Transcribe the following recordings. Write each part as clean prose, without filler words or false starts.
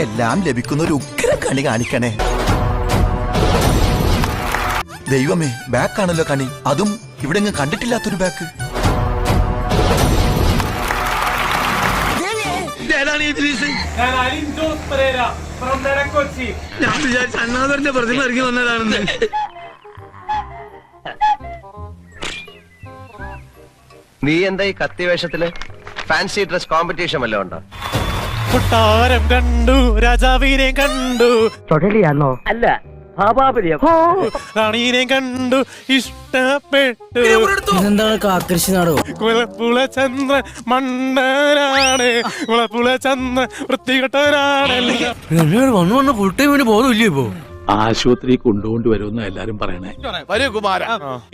എല്ലാം ലഭിക്കുന്ന ഒരു ഉഗ്ര കണി കാണിക്കണേ. ദൈവമേ, ബാക്കാണല്ലോ കണി, അതും ഇവിടെ കണ്ടിട്ടില്ലാത്തൊരു ബാക്ക്. ഞാൻ വിചാരിച്ച അണ്ണാദറിന്റെ പ്രതിമ ഇറങ്ങി വന്നതാണെന്ന്. നീ എന്താ ഈ കത്തി വേഷത്തില്? ഫാൻസി ഡ്രസ് കോമ്പറ്റീഷൻ വല്ലതും ഉണ്ടോ? കൊട്ടാരം കണ്ടു, രാജാവിനെ കണ്ടു. തൊടലിയാണോ? അല്ല, റാണീനെ കണ്ടു, ഇഷ്ടപ്പെട്ടു. ഇതെന്താണ് കാക്കരശി നാടോ? കുളപ്പുളചന്ദ്രൻ മണ്ടനാണ്, കുളപ്പുളചന്ദ്രൻ വൃത്തികെട്ടവനാണ്. വന്നു ഫുൾ ടൈം ബോധമില്ലേ ഇപ്പോ? ആശുപത്രി കൊണ്ടുകൊണ്ട് വരുമെന്ന് എല്ലാരും പറയണേ. വരൂ കുമാര,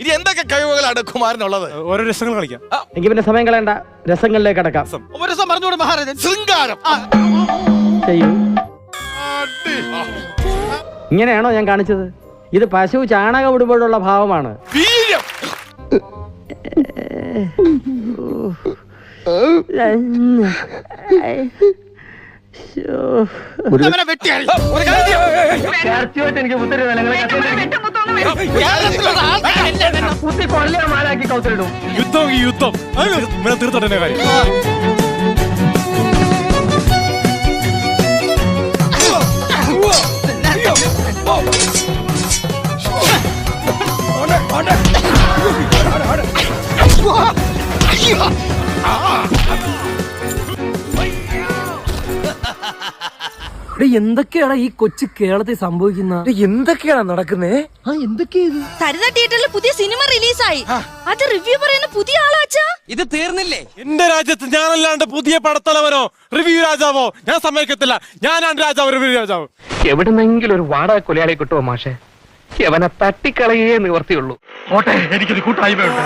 ഇനി എന്തൊക്കെ കഴിവുകളാണ് കുമാരനുള്ളത്? ഓരോ രസങ്ങൾ കളിക്കാം. എനിക്ക് പിന്നെ സമയം കളയണ്ട, രസങ്ങളിലേക്ക് അടക്കാം. ഒരു രസം പറഞ്ഞോട് മഹാരാജൻ. ശൃംഗാരം ചെയ്യൂ. ഇങ്ങനെയാണോ ഞാൻ കാണിച്ചത്? ഇത് പശു ചാണകം ഇടുമ്പോഴുള്ള ഭാവമാണ്. വീര്യം. അവനെ വെട്ടിയാൽ ഒരു കാര്യം ചെയ്യാം. എനിക്ക് പുത്തരി കൊല്ലാമാലാക്കി കൗത്തലിടും. യുദ്ധം യുദ്ധം തീർത്തോട്ടെ കാര്യം. എന്തൊക്കെയാണ് ഈ കൊച്ചു കേരളത്തിൽ സംഭവിക്കുന്ന? എന്തൊക്കെയാണ് നടക്കുന്നേ? സരിത തിയേറ്ററിൽ പുതിയ സിനിമ റിലീസായി. അത് റിവ്യൂ പറയുന്ന പുതിയ ആളാച്ചാ. ഇത് തീർന്നില്ലേ? എന്റെ രാജ്യത്ത് ഞാനല്ലാണ്ട് പുതിയ പടത്തലവനോ റിവ്യൂ രാജാവോ ഞാൻ സമ്മതിക്കത്തില്ല. ഞാനാണ് രാജാവ്, റിവ്യൂ രാജാവ്. എവിടുന്നെങ്കിലും ഒരു വാടക കൊലയാളി കിട്ടുമോ മാഷെ? അവനെ തട്ടിക്കളയേ നിവർത്തിയുള്ളൂ. എനിക്കൊരു കൂട്ടായ്മയുണ്ട്.